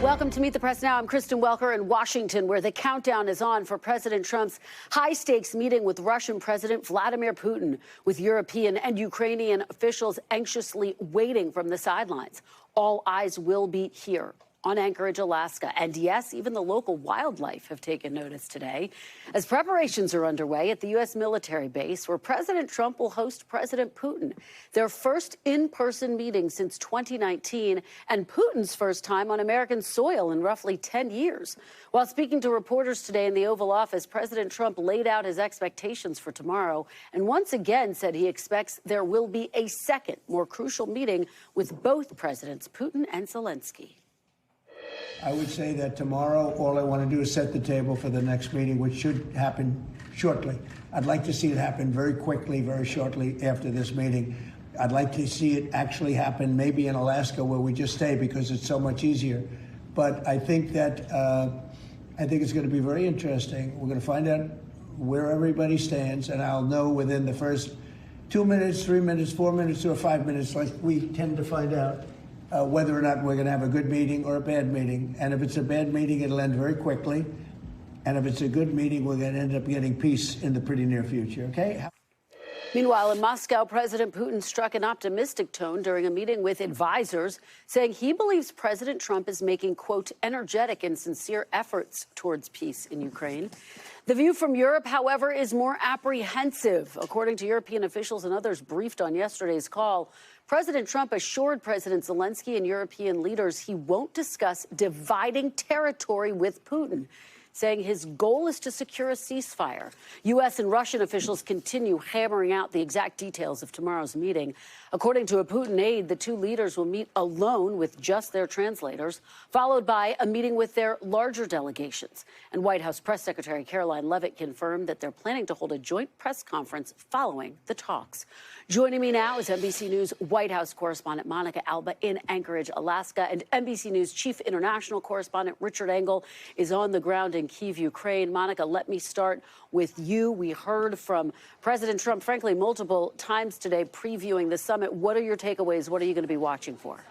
Welcome to Meet the Press Now. I'm Kristen Welker in Washington, where the countdown is on for President Trump's high-stakes meeting with Russian President Vladimir Putin, with European and Ukrainian officials anxiously waiting from the sidelines. All eyes will be here on Anchorage, Alaska. And yes, even the local wildlife have taken notice today as preparations are underway at the U.S. military base where President Trump will host President Putin, their first in-person meeting since 2019 and Putin's first time on American soil in roughly 10 years. While speaking to reporters today in the Oval Office, President Trump laid out his expectations for tomorrow and once again said he expects there will be a second, more crucial meeting with both presidents, Putin and Zelensky. I would say that tomorrow, all I want to do is set the table for the next meeting, which should happen shortly. I'd like to see it happen very quickly, very shortly after this meeting. I'd like to see it actually happen maybe in Alaska, where we just stay because it's so much easier. But I think that it's going to be very interesting. We're going to find out where everybody stands, and I'll know within the first 2 minutes, 3 minutes, 4 minutes, or 5 minutes, like we tend to find out. Whether or not we're going to have a good meeting or a bad meeting. And if it's a bad meeting, it'll end very quickly. And if it's a good meeting, we're going to end up getting peace in the pretty near future, okay? Meanwhile, in Moscow, President Putin struck an optimistic tone during a meeting with advisors, saying he believes President Trump is making, quote, energetic and sincere efforts towards peace in Ukraine. The view from Europe, however, is more apprehensive. According to European officials and others briefed on yesterday's call, President Trump assured President Zelensky and European leaders he won't discuss dividing territory with Putin, saying his goal is to secure a ceasefire. U.S. and Russian officials continue hammering out the exact details of tomorrow's meeting. According to a Putin aide, the two leaders will meet alone with just their translators, followed by a meeting with their larger delegations. And White House Press Secretary Caroline Leavitt confirmed that they're planning to hold a joint press conference following the talks. Joining me now is NBC News White House correspondent Monica Alba in Anchorage, Alaska, and NBC News chief international correspondent Richard Engel is on the ground in Kyiv, Ukraine. Monica, let me start with you. We heard from President Trump, frankly, multiple times today previewing the summit. What are your takeaways? What are you going to be watching for?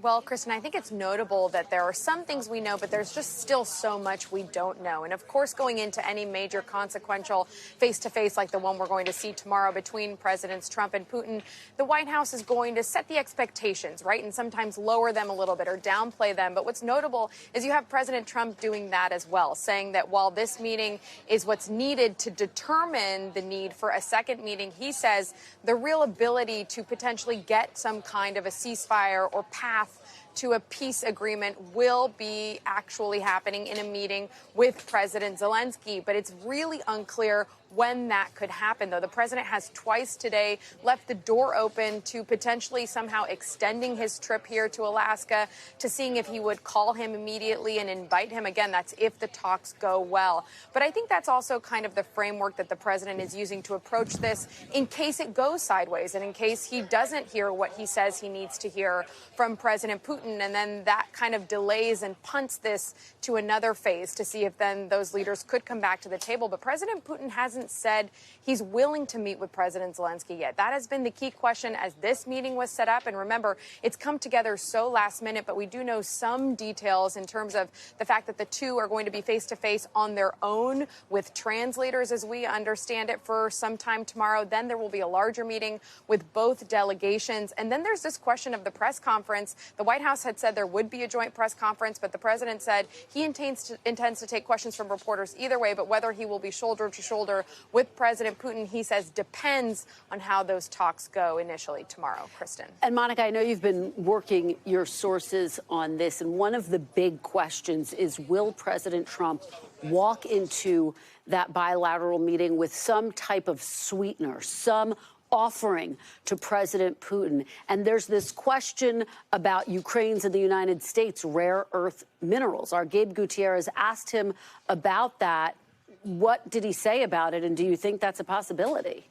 Well, Kristen, I think it's notable that there are some things we know, but there's just still so much we don't know. And of course, going into any major consequential face-to-face like the one we're going to see tomorrow between Presidents Trump and Putin, the White House is going to set the expectations, right, and sometimes lower them a little bit or downplay them. But what's notable is you have President Trump doing that as well, saying that while this meeting is what's needed to determine the need for a second meeting, he says the real ability to potentially get some kind of a ceasefire or path to a peace agreement will be actually happening in a meeting with President Zelensky. But it's really unclear when that could happen, though. The president has twice today left the door open to potentially somehow extending his trip here to Alaska, to seeing if he would call him immediately and invite him. Again, that's if the talks go well. But I think that's also kind of the framework that the president is using to approach this in case it goes sideways and in case he doesn't hear what he says he needs to hear from President Putin. And then that kind of delays and punts this to another phase to see if then those leaders could come back to the table. But President Putin hasn't said he's willing to meet with President Zelensky yet. That has been the key question as this meeting was set up. And remember, it's come together so last minute, but we do know some details in terms of the fact that the two are going to be face-to-face on their own with translators, as we understand it, for some time tomorrow. Then there will be a larger meeting with both delegations. And then there's this question of the press conference. The White House had said there would be a joint press conference, but the president said he intends to take questions from reporters either way, but whether he will be shoulder to shoulder with President Putin, he says, depends on how those talks go initially tomorrow. Kristen. And Monica, I know you've been working your sources on this, and one of the big questions is, will President Trump walk into that bilateral meeting with some type of sweetener, some offering to President Putin? And there's this question about Ukraine's and the United States rare earth minerals. Our Gabe Gutierrez asked him about that. What did he say about it, and do you think that's a possibility?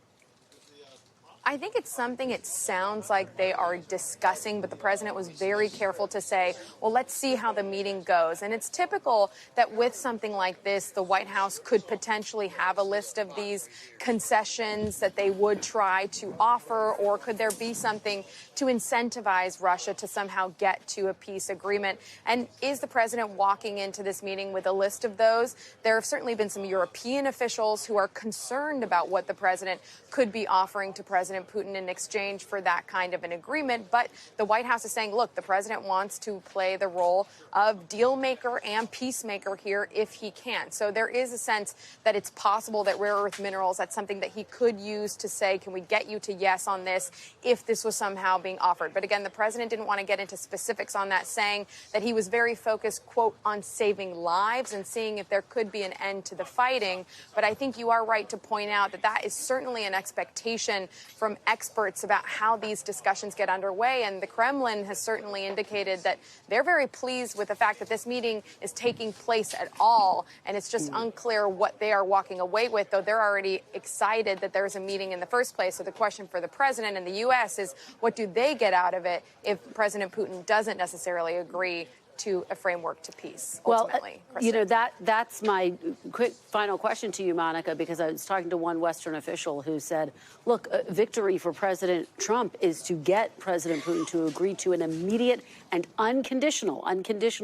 I think it's something it sounds like they are discussing, but the president was very careful to say, well, let's see how the meeting goes. And it's typical that with something like this, the White House could potentially have a list of these concessions that they would try to offer, or could there be something to incentivize Russia to somehow get to a peace agreement? And is the president walking into this meeting with a list of those? There have certainly been some European officials who are concerned about what the president could be offering to President Putin in exchange for that kind of an agreement. But the White House is saying, look, the president wants to play the role of deal maker and peacemaker here if he can. So there is a sense that it's possible that rare earth minerals, that's something that he could use to say, can we get you to yes on this if this was somehow being offered? But again, the president didn't want to get into specifics on that, saying that he was very focused, quote, on saving lives and seeing if there could be an end to the fighting. But I think you are right to point out that that is certainly an expectation from experts about how these discussions get underway. And the Kremlin has certainly indicated that they're very pleased with the fact that this meeting is taking place at all. And it's just unclear what they are walking away with, though they're already excited that there's a meeting in the first place. So the question for the president and the U.S. is, what do they get out of it if President Putin doesn't necessarily agree to a framework to peace, ultimately? Well, you know, that's my quick final question to you, Monica, because I was talking to one Western official who said, look, victory for President Trump is to get President Putin to agree to an immediate and unconditional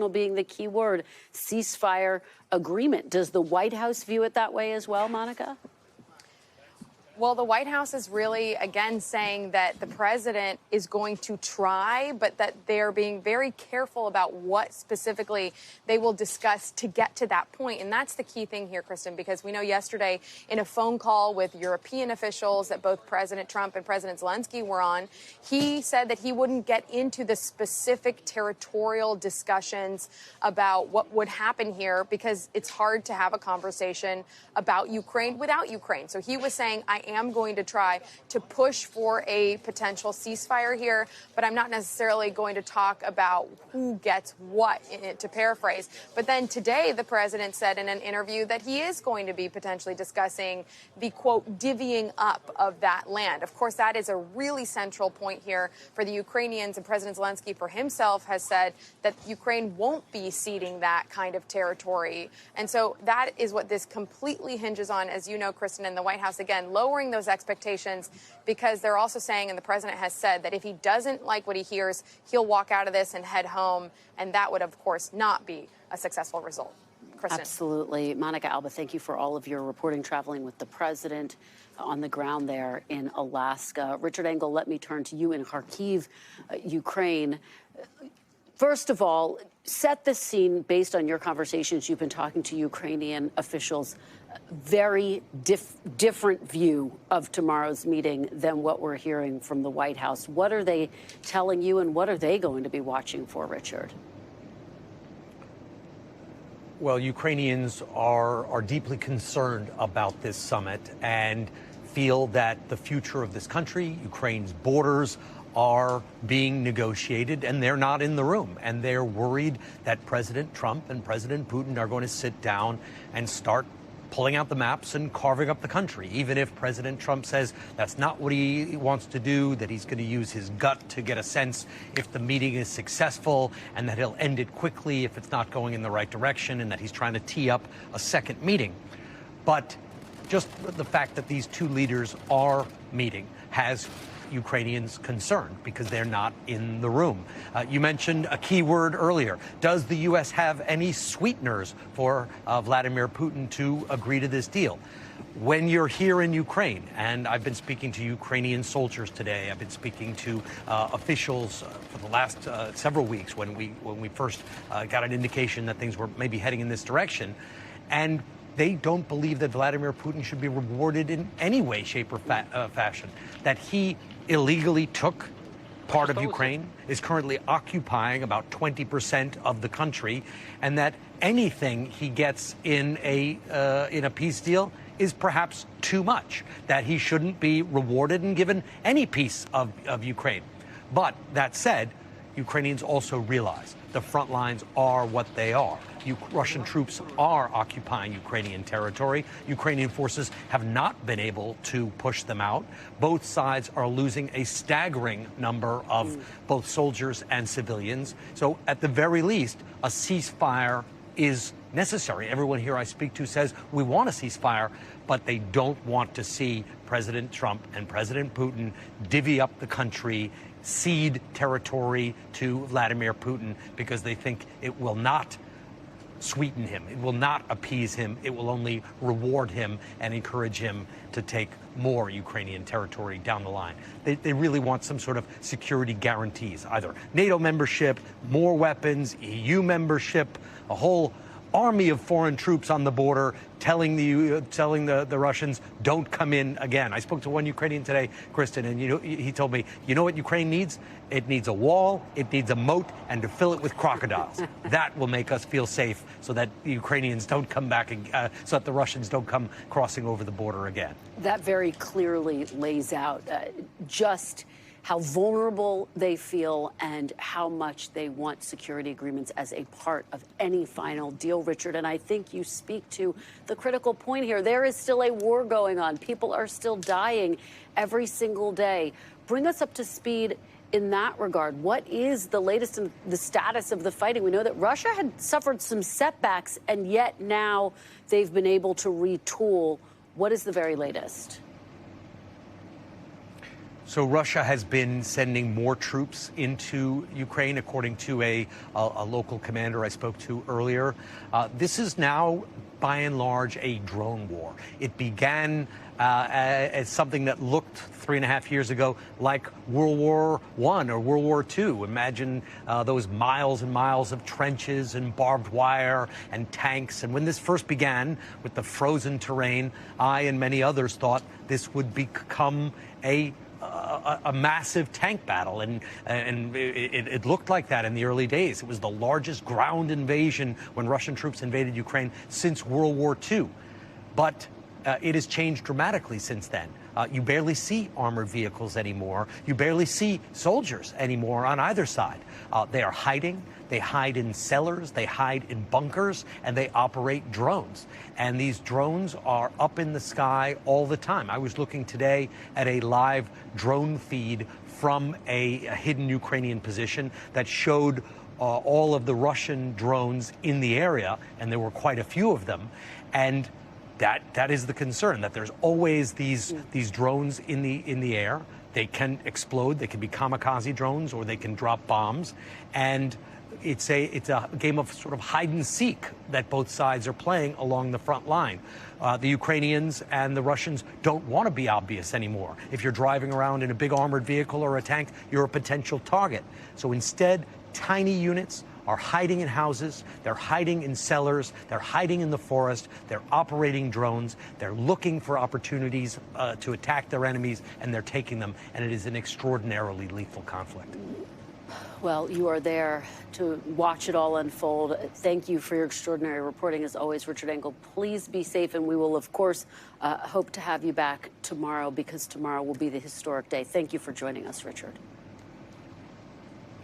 being the key word, ceasefire agreement. Does the White House view it that way as well, Monica? Well, the White House is really, again, saying that the president is going to try, but that they're being very careful about what specifically they will discuss to get to that point. And that's the key thing here, Kristen, because we know yesterday in a phone call with European officials that both President Trump and President Zelensky were on, he said that he wouldn't get into the specific territorial discussions about what would happen here because it's hard to have a conversation about Ukraine without Ukraine. So he was saying, I am going to try to push for a potential ceasefire here, but I'm not necessarily going to talk about who gets what, to paraphrase. But then today, the president said in an interview that he is going to be potentially discussing the, quote, divvying up of that land. Of course, that is a really central point here for the Ukrainians, and President Zelensky for himself has said that Ukraine won't be ceding that kind of territory. And so that is what this completely hinges on, as you know, Kristen, and the White House, again, lowering those expectations, because they're also saying, and the president has said, that if he doesn't like what he hears, he'll walk out of this and head home. And that would, of course, not be a successful result. Kristen. Absolutely. Monica, Alba, thank you for all of your reporting, traveling with the president on the ground there in Alaska. Richard Engel, let me turn to you in Kharkiv, Ukraine. First of all, set the scene based on your conversations. You've been talking to Ukrainian officials. Very different view of tomorrow's meeting than what we're hearing from the White House. What are they telling you, and what are they going to be watching for, Richard? Well, Ukrainians are deeply concerned about this summit and feel that the future of this country, Ukraine's borders, are being negotiated, and they're not in the room. And they're worried that President Trump and President Putin are going to sit down and start pulling out the maps and carving up the country, even if President Trump says that's not what he wants to do, that he's going to use his gut to get a sense if the meeting is successful, and that he'll end it quickly if it's not going in the right direction, and that he's trying to tee up a second meeting. But just the fact that these two leaders are meeting has Ukrainians concerned because they're not in the room. You mentioned a key word earlier. Does the U.S. have any sweeteners for Vladimir Putin to agree to this deal? When you're here in Ukraine, and I've been speaking to Ukrainian soldiers today, I've been speaking to officials for the last several weeks when we first got an indication that things were maybe heading in this direction, and they don't believe that Vladimir Putin should be rewarded in any way, shape, or fashion. That he illegally took part of Ukraine, is currently occupying about 20% of the country, and that anything he gets in a peace deal is perhaps too much, that he shouldn't be rewarded and given any piece of Ukraine. But that said, Ukrainians also realize the front lines are what they are. Russian troops are occupying Ukrainian territory. Ukrainian forces have not been able to push them out. Both sides are losing a staggering number of both soldiers and civilians. So at the very least, a ceasefire is necessary. Everyone here I speak to says we want a ceasefire, but they don't want to see President Trump and President Putin divvy up the country, cede territory to Vladimir Putin, because they think it will not sweeten him. It will not appease him. It will only reward him and encourage him to take more Ukrainian territory down the line. They really want some sort of security guarantees, either NATO membership, more weapons, EU membership, a whole army of foreign troops on the border telling the Russians, don't come in again. I spoke to one Ukrainian today, Kristen, and he told me, you know what Ukraine needs? It needs a wall, it needs a moat, and to fill it with crocodiles. That will make us feel safe so that the Ukrainians don't come back, so that the Russians don't come crossing over the border again. That very clearly lays out just how vulnerable they feel and how much they want security agreements as a part of any final deal, Richard. And I think you speak to the critical point here. There is still a war going on. People are still dying every single day. Bring us up to speed in that regard. What is the latest in the status of the fighting? We know that Russia had suffered some setbacks, and yet now they've been able to retool. What is the very latest? So Russia has been sending more troops into Ukraine, according to a local commander I spoke to earlier. This is now, by and large, a drone war. It began as something that looked 3.5 years ago like World War I or World War II. Imagine those miles and miles of trenches and barbed wire and tanks. And when this first began with the frozen terrain, I and many others thought this would become a massive tank battle, and it looked like that in the early days. It was the largest ground invasion when Russian troops invaded Ukraine since World War II. But it has changed dramatically since then. You barely see armored vehicles anymore. You barely see soldiers anymore on either side. They are hiding. They hide in cellars. They hide in bunkers, and they operate drones. And these drones are up in the sky all the time. I was looking today at a live drone feed from a hidden Ukrainian position that showed all of the Russian drones in the area, and there were quite a few of them. And that is the concern, that there's always these drones in the air. They can explode. They can be kamikaze drones, or they can drop bombs. And it's a game of sort of hide and seek that both sides are playing along the front line. The Ukrainians and the Russians don't want to be obvious anymore. If you're driving around in a big armored vehicle or a tank, you're a potential target. So instead, tiny units are hiding in houses, they're hiding in cellars, they're hiding in the forest, they're operating drones, they're looking for opportunities to attack their enemies, and they're taking them, and it is an extraordinarily lethal conflict. Well, you are there to watch it all unfold. Thank you for your extraordinary reporting, as always, Richard Engel. Please be safe, and we will, of course, hope to have you back tomorrow, because tomorrow will be the historic day. Thank you for joining us, Richard.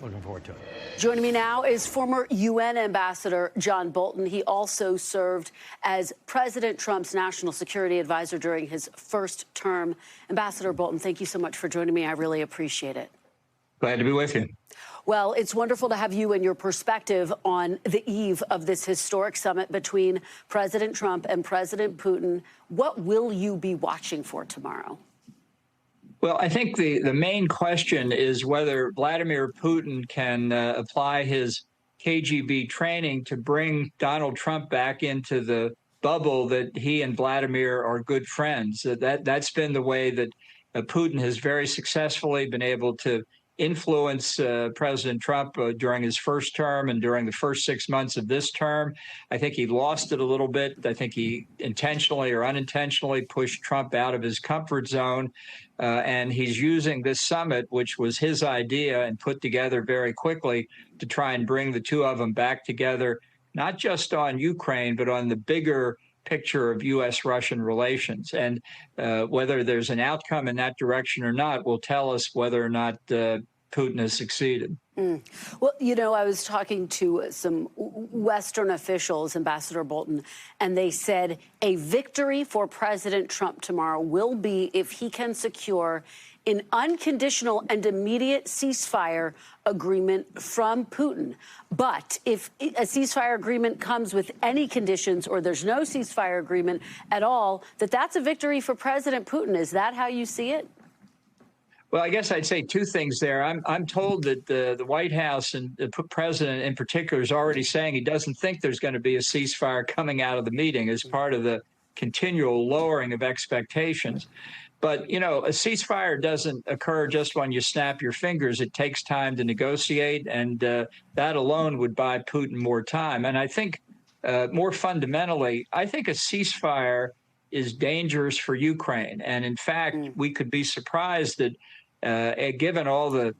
Looking forward to it. Joining me now is former UN Ambassador John Bolton. He also served as President Trump's national security advisor during his first term. Ambassador Bolton, thank you so much for joining me. I really appreciate it. Glad to be with you. Well, it's wonderful to have you and your perspective on the eve of this historic summit between President Trump and President Putin. What will you be watching for tomorrow? Well, I think the main question is whether Vladimir Putin can apply his KGB training to bring Donald Trump back into the bubble that he and Vladimir are good friends. That's been the way that Putin has very successfully been able to influence President Trump during his first term and during the first 6 months of this term. I think he lost it a little bit. I think he intentionally or unintentionally pushed Trump out of his comfort zone. And he's using this summit, which was his idea and put together very quickly, to try and bring the two of them back together, not just on Ukraine, but on the bigger picture of U.S.-Russian relations. And whether there's an outcome in that direction or not will tell us whether or not Putin has succeeded. Well, you know, I was talking to some Western officials, Ambassador Bolton, and they said a victory for President Trump tomorrow will be if he can secure an unconditional and immediate ceasefire agreement from Putin. But if a ceasefire agreement comes with any conditions or there's no ceasefire agreement at all, that's a victory for President Putin. Is that how you see it? Well, I guess I'd say two things there. I'm told that the White House and the president in particular is already saying he doesn't think there's going to be a ceasefire coming out of the meeting as part of the continual lowering of expectations. But, you know, a ceasefire doesn't occur just when you snap your fingers. It takes time to negotiate, and that alone would buy Putin more time. And I think more fundamentally, I think a ceasefire is dangerous for Ukraine. And in fact, we could be surprised that given all the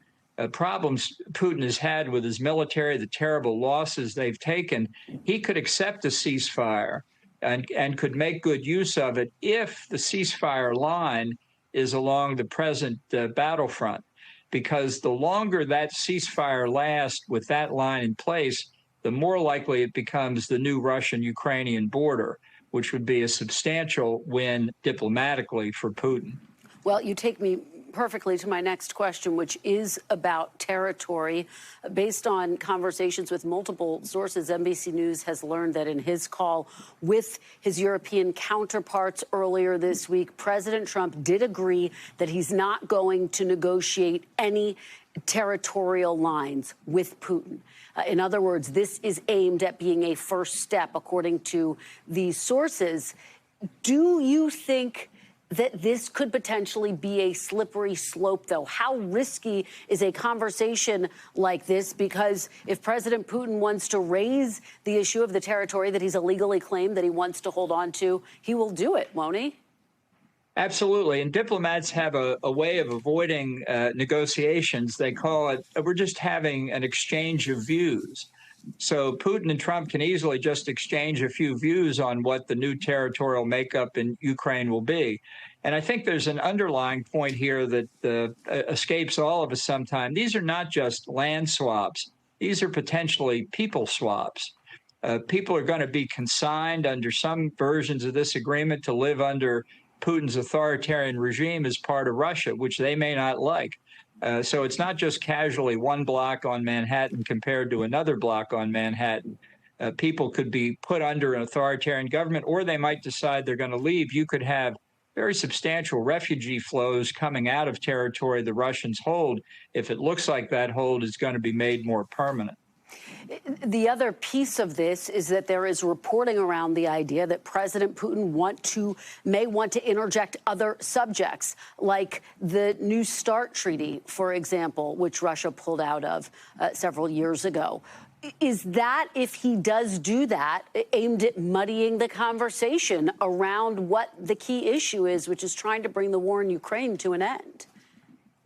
problems Putin has had with his military, the terrible losses they've taken, he could accept a ceasefire and could make good use of it if the ceasefire line is along the present battlefront. Because the longer that ceasefire lasts with that line in place, the more likely it becomes the new Russian-Ukrainian border, which would be a substantial win diplomatically for Putin. Well, you take me perfectly to my next question, which is about territory. Based on conversations with multiple sources, NBC News has learned that in his call with his European counterparts earlier this week, President Trump did agree that he's not going to negotiate any territorial lines with Putin. In other words, this is aimed at being a first step, according to these sources. Do you think that this could potentially be a slippery slope, though? How risky is a conversation like this? Because if President Putin wants to raise the issue of the territory that he's illegally claimed that he wants to hold on to, he will do it, won't he? Absolutely. And diplomats have a way of avoiding negotiations. They call it, we're just having an exchange of views. So Putin and Trump can easily just exchange a few views on what the new territorial makeup in Ukraine will be. And I think there's an underlying point here that escapes all of us sometime. These are not just land swaps. These are potentially people swaps. People are going to be consigned under some versions of this agreement to live under Putin's authoritarian regime as part of Russia, which they may not like. So it's not just casually one block on Manhattan compared to another block on Manhattan. People could be put under an authoritarian government, or they might decide they're going to leave. You could have very substantial refugee flows coming out of territory the Russians hold if it looks like that hold is going to be made more permanent. The other piece of this is that there is reporting around the idea that President Putin may want to interject other subjects, like the New START treaty, for example, which Russia pulled out of several years ago. Is that, if he does do that, aimed at muddying the conversation around what the key issue is, which is trying to bring the war in Ukraine to an end?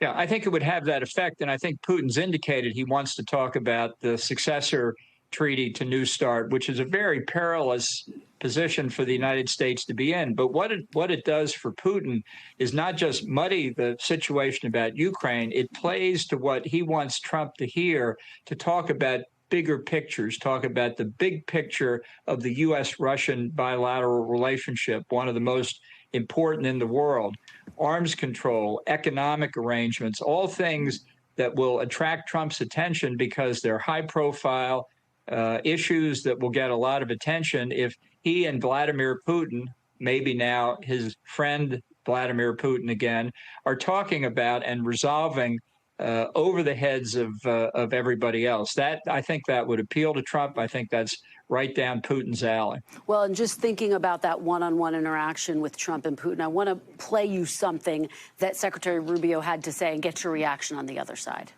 Yeah, I think it would have that effect. And I think Putin's indicated he wants to talk about the successor treaty to New START, which is a very perilous position for the United States to be in. But what it does for Putin is not just muddy the situation about Ukraine, it plays to what he wants Trump to hear, to talk about bigger pictures, talk about the big picture of the U.S.-Russian bilateral relationship, one of the most important in the world. Arms control, economic arrangements, all things that will attract Trump's attention because they're high-profile issues that will get a lot of attention if he and Vladimir Putin, maybe now his friend Vladimir Putin again, are talking about and resolving over the heads of everybody else. I think that would appeal to Trump. I think that's right down Putin's alley. Well, and just thinking about that one-on-one interaction with Trump and Putin, I want to play you something that Secretary Rubio had to say and get your reaction on the other side.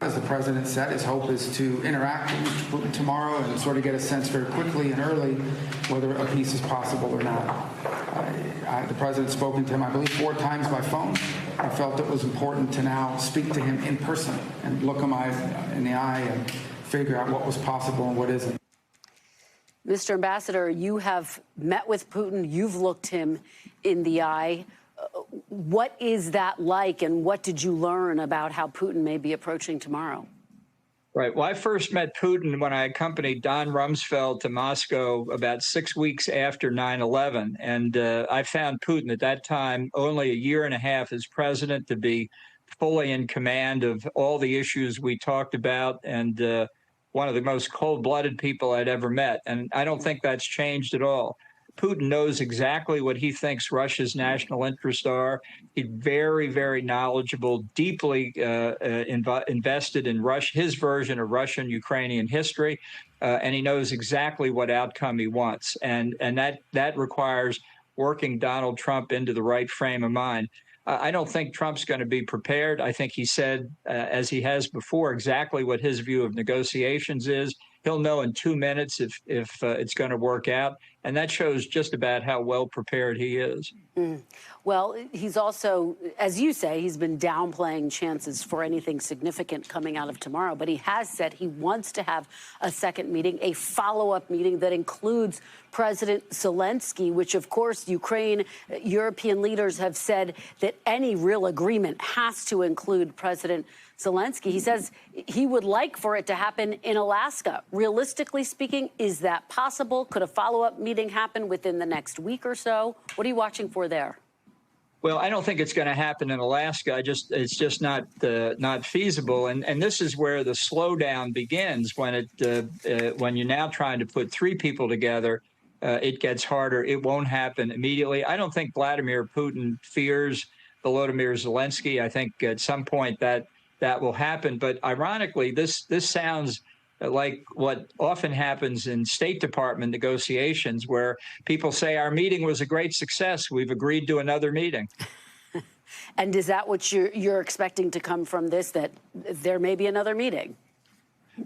As the president said, his hope is to interact with Mr. Putin tomorrow and sort of get a sense very quickly and early whether a peace is possible or not. The president's spoken to him, I believe, 4 times by phone. I felt it was important to now speak to him in person and look him in the eye and figure out what was possible and what isn't. Mr. Ambassador, you have met with Putin. You've looked him in the eye. What is that like, and what did you learn about how Putin may be approaching tomorrow? Right. Well, I first met Putin when I accompanied Don Rumsfeld to Moscow about 6 weeks after 9/11. And I found Putin at that time, only a year and a half as president, to be fully in command of all the issues we talked about, and one of the most cold-blooded people I'd ever met. And I don't think that's changed at all. Putin knows exactly what he thinks Russia's national interests are. He's very, very knowledgeable, deeply invested in his version of Russian-Ukrainian history, and he knows exactly what outcome he wants. And that requires working Donald Trump into the right frame of mind. I don't think Trump's going to be prepared. I think he said, as he has before, exactly what his view of negotiations is. He'll know in 2 minutes if it's going to work out. And that shows just about how well prepared he is. Well, he's also, as you say, he's been downplaying chances for anything significant coming out of tomorrow. But he has said he wants to have a second meeting, a follow-up meeting that includes President Zelensky, which, of course, European leaders have said that any real agreement has to include President Zelensky. He says he would like for it to happen in Alaska. Realistically speaking, is that possible? Could a follow-up meeting happen within the next week or so? What are you watching for there? Well, I don't think it's going to happen in Alaska. It's just not feasible. And this is where the slowdown begins. When you're now trying to put three people together, it gets harder. It won't happen immediately. I don't think Vladimir Putin fears Volodymyr Zelensky. I think at some point that will happen. But ironically, this sounds like what often happens in State Department negotiations, where people say, our meeting was a great success. We've agreed to another meeting. And is that what you're expecting to come from this, that there may be another meeting?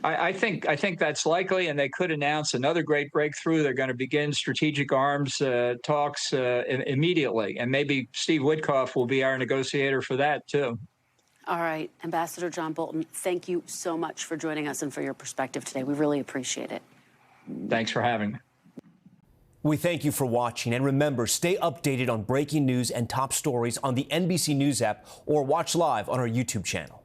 I think that's likely, and they could announce another great breakthrough. They're going to begin strategic arms talks immediately. And maybe Steve Witkoff will be our negotiator for that, too. All right. Ambassador John Bolton, thank you so much for joining us and for your perspective today. We really appreciate it. Thanks for having me. We thank you for watching. And remember, stay updated on breaking news and top stories on the NBC News app or watch live on our YouTube channel.